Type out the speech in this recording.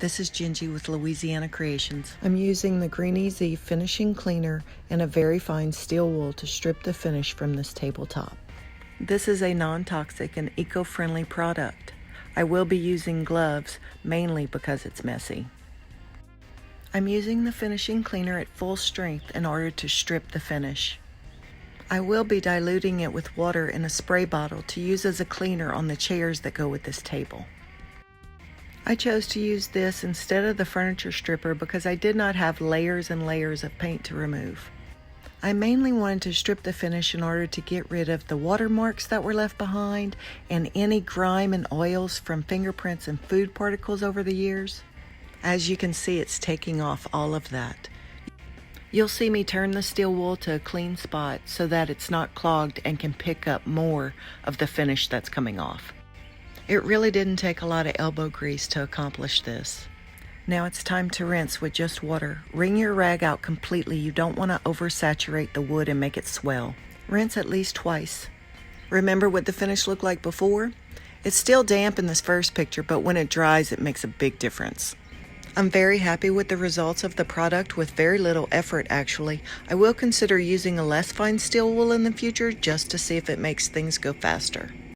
This is Gingy with Louisiana Creations. I'm using the Green Easy finishing cleaner and a very fine steel wool to strip the finish from this tabletop. This is a non-toxic and eco-friendly product. I will be using gloves mainly because it's messy. I'm using the finishing cleaner at full strength in order to strip the finish. I will be diluting it with water in a spray bottle to use as a cleaner on the chairs that go with this table. I chose to use this instead of the furniture stripper because I did not have layers and layers of paint to remove. I mainly wanted to strip the finish in order to get rid of the watermarks that were left behind and any grime and oils from fingerprints and food particles over the years. As you can see, it's taking off all of that. You'll see me turn the steel wool to a clean spot so that it's not clogged and can pick up more of the finish that's coming off. It really didn't take a lot of elbow grease to accomplish this. Now it's time to rinse with just water. Wring your rag out completely. You don't want to oversaturate the wood and make it swell. Rinse at least twice. Remember what the finish looked like before? It's still damp in this first picture, but when it dries, it makes a big difference. I'm very happy with the results of the product with very little effort actually. I will consider using a less fine steel wool in the future just to see if it makes things go faster.